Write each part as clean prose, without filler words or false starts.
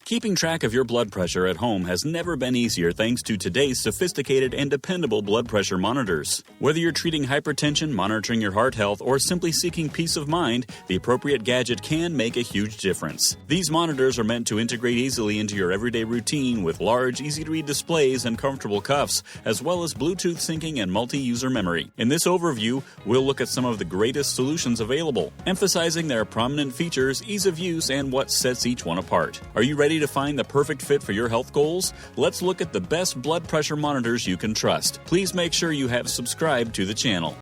Keeping track of your blood pressure at home has never been easier thanks to today's sophisticated and dependable blood pressure monitors. Whether you're treating hypertension, monitoring your heart health, or simply seeking peace of mind, the appropriate gadget can make a huge difference. These monitors are meant to integrate easily into your everyday routine with large, easy-to-read displays and comfortable cuffs, as well as Bluetooth syncing and multi-user memory. In this overview, we'll look at some of the greatest solutions available, emphasizing their prominent features, ease of use, and what sets each one apart. Are you ready to find the perfect fit for your health goals? Let's look at the best blood pressure monitors you can trust. Please make sure you have subscribed to the channel.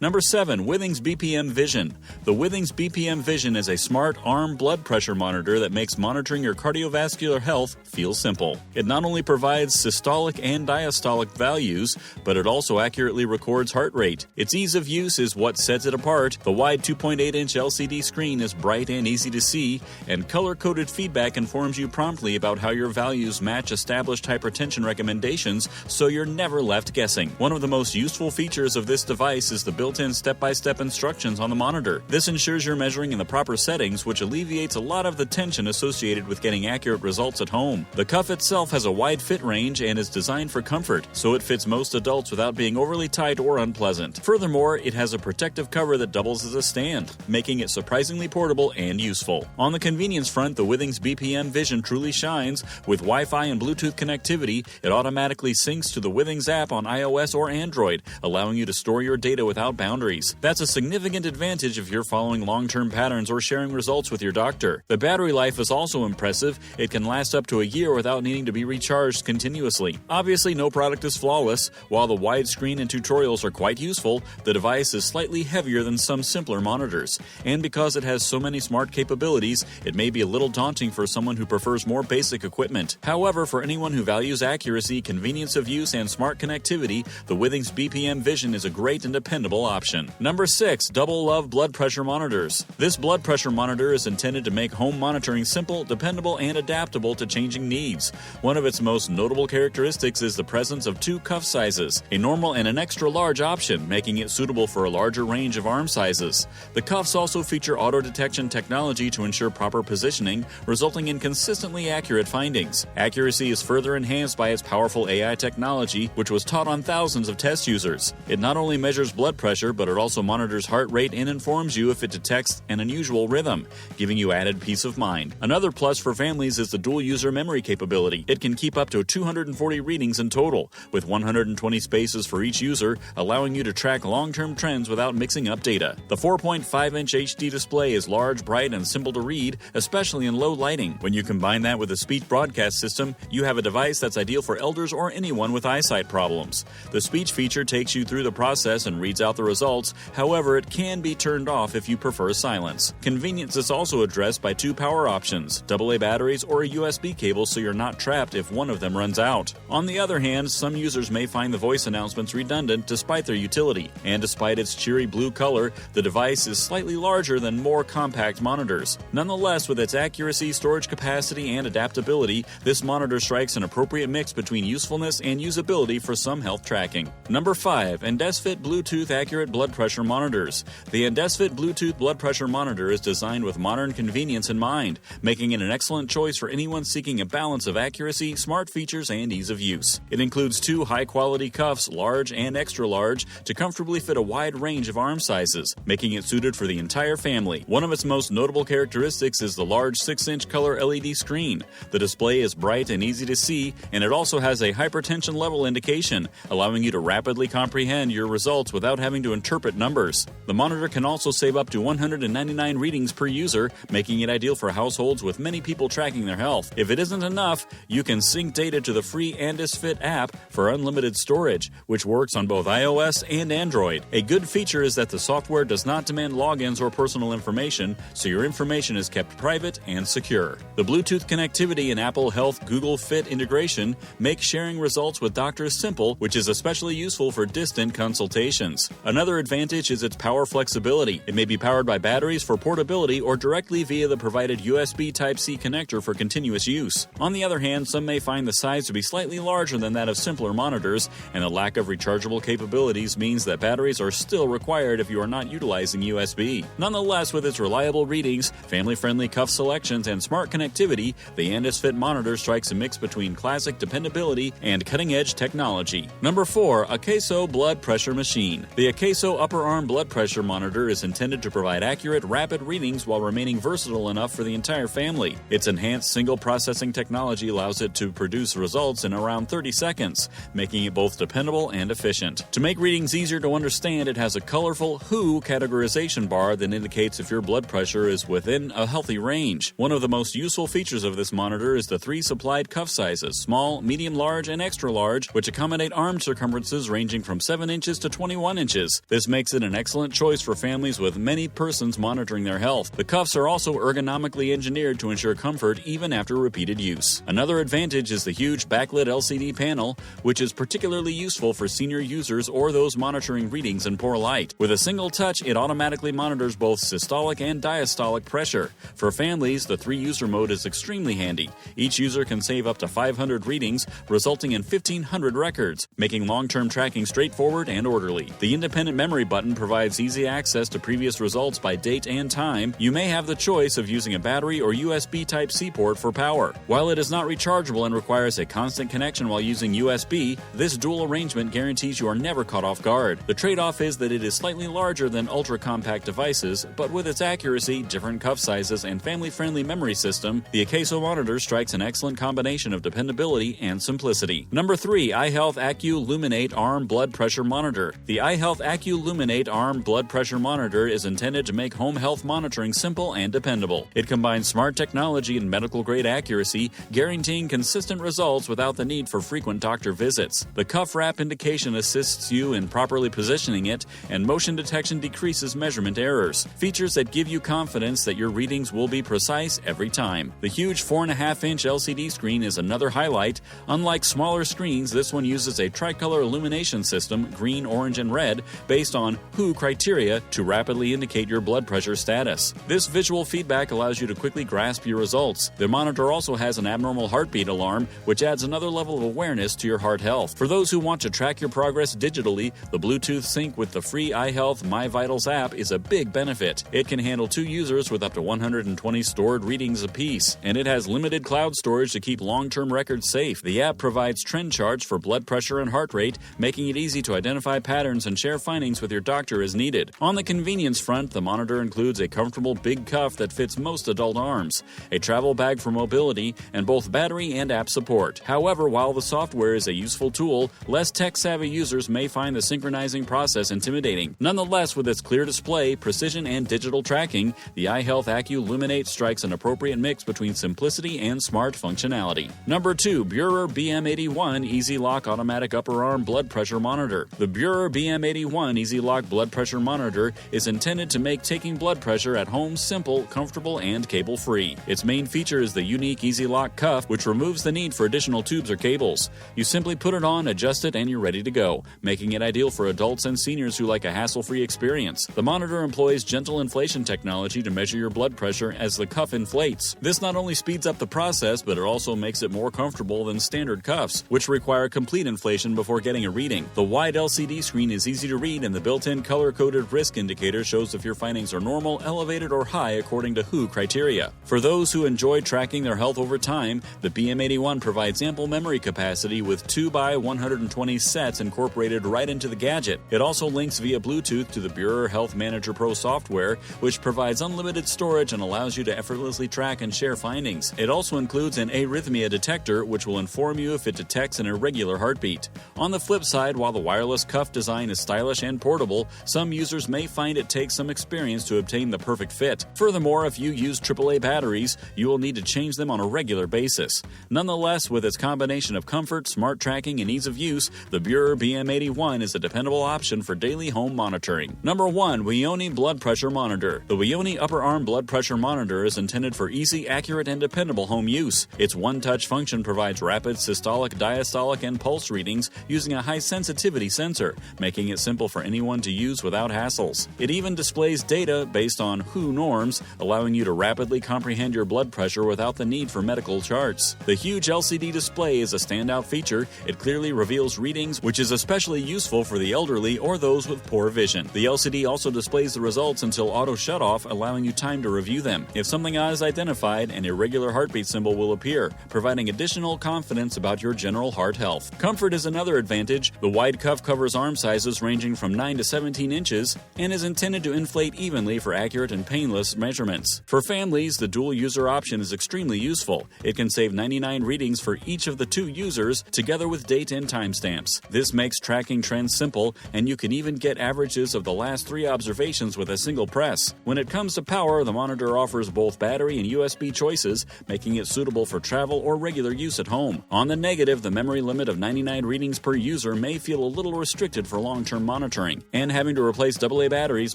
Number 7. Withings BPM Vision. The Withings BPM Vision is a smart arm blood pressure monitor that makes monitoring your cardiovascular health feel simple. It not only provides systolic and diastolic values, but it also accurately records heart rate. Its ease of use is what sets it apart. The wide 2.8-inch LCD screen is bright and easy to see, and color-coded feedback informs you promptly about how your values match established hypertension recommendations, so you're never left guessing. One of the most useful features of this device is the built-in step-by-step instructions on the monitor. This ensures you're measuring in the proper settings, which alleviates a lot of the tension associated with getting accurate results at home. The cuff itself has a wide fit range and is designed for comfort, so it fits most adults without being overly tight or unpleasant. Furthermore, it has a protective cover that doubles as a stand, making it surprisingly portable and useful. On the convenience front, the Withings BPM Vision truly shines. With Wi-Fi and Bluetooth connectivity, it automatically syncs to the Withings app on iOS or Android, allowing you to store your data without boundaries. That's a significant advantage if you're following long-term patterns or sharing results with your doctor. The battery life is also impressive. It can last up to a year without needing to be recharged continuously. Obviously, no product is flawless. While the widescreen and tutorials are quite useful, the device is slightly heavier than some simpler monitors. And because it has so many smart capabilities, it may be a little daunting for someone who prefers more basic equipment. However, for anyone who values accuracy, convenience of use, and smart connectivity, the Withings BPM Vision is a great and dependable option. Number 6. Double Love Blood Pressure Monitors. This blood pressure monitor is intended to make home monitoring simple, dependable, and adaptable to changing needs. One of its most notable characteristics is the presence of 2 cuff sizes, a normal and an extra large option, making it suitable for a larger range of arm sizes. The cuffs also feature auto-detection technology to ensure proper positioning, resulting in consistently accurate findings. Accuracy is further enhanced by its powerful AI technology, which was taught on thousands of test users. It not only measures blood pressure, but it also monitors heart rate and informs you if it detects an unusual rhythm, giving you added peace of mind. Another plus for families is the dual-user memory capability. It can keep up to 240 readings in total, with 120 spaces for each user, allowing you to track long-term trends without mixing up data. The 4.5-inch HD display is large, bright, and simple to read, especially in low lighting. When you combine that with a speech broadcast system, you have a device that's ideal for elders or anyone with eyesight problems. The speech feature takes you through the process and reads out the results. However, it can be turned off if you prefer silence. Convenience is also addressed by 2 power options, AA batteries or a USB cable, so you're not trapped if one of them runs out. On the other hand, some users may find the voice announcements redundant despite their utility, and despite its cheery blue color, the device is slightly larger than more compact monitors. Nonetheless, with its accuracy, storage capacity, and adaptability, this monitor strikes an appropriate mix between usefulness and usability for some health tracking. Number 5. Andesfit Bluetooth Accurate Blood Pressure Monitors. The Andesfit Bluetooth blood pressure monitor is designed with modern convenience in mind, making it an excellent choice for anyone seeking a balance of accuracy, smart features, and ease of use. It includes 2 high-quality cuffs, large and extra large, to comfortably fit a wide range of arm sizes, making it suited for the entire family. One of its most notable characteristics is the large 6-inch color LED screen. The display is bright and easy to see, and it also has a hypertension level indication, allowing you to rapidly comprehend your results without having to interpret numbers. The monitor can also save up to 199 readings per user, making it ideal for households with many people tracking their health. If it isn't enough, you can sync data to the free Andesfit app for unlimited storage, which works on both iOS and Android. A good feature is that the software does not demand logins or personal information, so your information is kept private and secure. The Bluetooth connectivity and Apple Health Google Fit integration make sharing results with doctors simple, which is especially useful for distant consultations. Another advantage is its power flexibility. It may be powered by batteries for portability or directly via the provided USB Type-C connector for continuous use. On the other hand, some may find the size to be slightly larger than that of simpler monitors, and the lack of rechargeable capabilities means that batteries are still required if you are not utilizing USB. Nonetheless, with its reliable readings, family-friendly cuff selections, and smart connectivity, the Andesfit monitor strikes a mix between classic dependability and cutting-edge technology. Number 4. AQESO Blood Pressure Machine. The AQESO Upper Arm Blood Pressure Monitor is intended to provide accurate, rapid readings while remaining versatile enough for the entire family. Its enhanced single processing technology allows it to produce results in around 30 seconds, making it both dependable and efficient. To make readings easier to understand, it has a colorful WHO categorization bar that indicates if your blood pressure is within a healthy range. One of the most useful features of this monitor is the 3 supplied cuff sizes: small, medium large, and extra large, which accommodate arm circumferences ranging from 7 inches to 21 inches. This makes it an excellent choice for families with many persons monitoring their health. The cuffs are also ergonomically engineered to ensure comfort even after repeated use. Another advantage is the huge backlit LCD panel, which is particularly useful for senior users or those monitoring readings in poor light. With a single touch, it automatically monitors both systolic and diastolic pressure. For families, the 3-user mode is extremely handy. Each user can save up to 500 readings, resulting in 1,500 records, making long-term tracking straightforward and orderly. The independent memory button provides easy access to previous results by date and time. You may have the choice of using a battery or USB Type-C port for power. While it is not rechargeable and requires a constant connection while using USB, this dual arrangement guarantees you are never caught off guard. The trade-off is that it is slightly larger than ultra-compact devices, but with its accuracy, different cuff sizes, and family-friendly memory system, the AQESO monitor strikes an excellent combination of dependability and simplicity. Number 3. iHealth Accu Luminate Arm Blood Pressure Monitor. The iHealth Accu Luminate Arm Blood Pressure Monitor is intended to make home health monitoring simple and dependable. It combines smart technology and medical-grade accuracy, guaranteeing consistent results without the need for frequent doctor visits. The cuff wrap indication assists you in properly positioning it, and motion detection decreases measurement errors. Features that give you confidence that your readings will be precise every time. The huge 4.5-inch LCD screen is another highlight. Unlike smaller screens, this one uses a tricolor illumination system, green, orange, and red, based on WHO criteria to rapidly indicate your blood pressure status. This visual feedback allows you to quickly grasp your results. The monitor also has an abnormal heartbeat alarm, which adds another level of awareness to your heart health. For those who want to track your progress digitally, the Bluetooth sync with the free iHealth My Vitals app is a big benefit. It can handle 2 users with up to 120 stored readings apiece, and it has limited cloud storage to keep long-term records safe. The app provides trend charts for blood pressure and heart rate, making it easy to identify patterns and share findings with your doctor as needed. On the convenience front, the monitor includes a comfortable big cuff that fits most adult arms, a travel bag for mobility, and both battery and app support. However, while the software is a useful tool, less tech-savvy users may find the synchronizing process intimidating. Nonetheless, with its clear display, precision, and digital tracking, the iHealth Accu Luminate strikes an appropriate mix between simplicity and smart functionality. Number 2. Beurer BM81 easyLock Automatic Upper Arm Blood Pressure Monitor. The Beurer BM81 easyLock Blood Pressure Monitor is intended to make taking blood pressure at home simple, comfortable, and cable-free. Its main feature is the unique easyLock cuff, which removes the need for additional tubes or cables. You simply put it on, adjust it, and you're ready to go, making it ideal for adults and seniors who like a hassle-free experience. The monitor employs gentle inflation technology to measure your blood pressure as the cuff inflates. This not only speeds up the process, but it also makes it more comfortable than standard cuffs, which require complete inflation before getting a reading. The wide LCD screen is easy to read, and the built-in color-coded risk indicator shows if your findings are normal, elevated, or high according to WHO criteria. For those who enjoy tracking their health over time, the BM81 provides ample memory capacity with 2x120 sets incorporated right into the gadget. It also links via Bluetooth to the Beurer Health Manager Pro software, which provides unlimited storage and allows you to effortlessly track and share findings. It also includes an arrhythmia detector, which will inform you if it detects an irregular heartbeat. On the flip side, while the wireless cuff design is stylish and portable, some users may find it takes some experience to obtain the perfect fit. Furthermore, if you use AAA batteries, you will need to change them on a regular basis. Nonetheless, with its combination of comfort, smart tracking, and ease of use, the Beurer BM81 is a dependable option for daily home monitoring. Number 1. WEONY Blood Pressure Monitor. The WEONY Upper Arm Blood Pressure Monitor is intended for easy, accurate, and dependable home use. Its one-touch function provides rapid systolic, diastolic, and pulse readings using a high-sensitivity sensor, making it simple simple for anyone to use without hassles. It even displays data based on WHO norms, allowing you to rapidly comprehend your blood pressure without the need for medical charts. The huge LCD display is a standout feature. It clearly reveals readings, which is especially useful for the elderly or those with poor vision. The LCD also displays the results until auto shutoff, allowing you time to review them. If something is identified, an irregular heartbeat symbol will appear, providing additional confidence about your general heart health. Comfort is another advantage. The wide cuff covers arm sizes ranging from 9 to 17 inches and is intended to inflate evenly for accurate and painless measurements. For families, the dual user option is extremely useful. It can save 99 readings for each of the 2 users, together with date and timestamps. This makes tracking trends simple, and you can even get averages of the last 3 observations with a single press. When it comes to power, the monitor offers both battery and USB choices, making it suitable for travel or regular use at home. On the negative, the memory limit of 99 readings per user may feel a little restricted for long-term monitoring, and having to replace AA batteries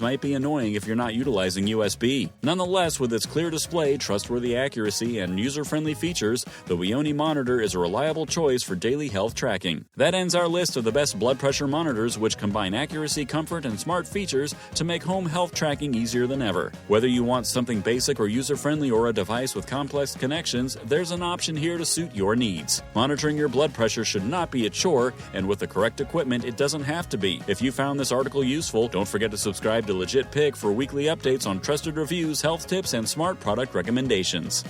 might be annoying if you're not utilizing USB. Nonetheless, with its clear display, trustworthy accuracy, and user-friendly features, the WEONY monitor is a reliable choice for daily health tracking. That ends our list of the best blood pressure monitors, which combine accuracy, comfort, and smart features to make home health tracking easier than ever. Whether you want something basic or user-friendly or a device with complex connections, there's an option here to suit your needs. Monitoring your blood pressure should not be a chore, and with the correct equipment, it doesn't have to be. If you found this article useful, don't forget to subscribe to Legit Pick for weekly updates on trusted reviews, health tips, and smart product recommendations.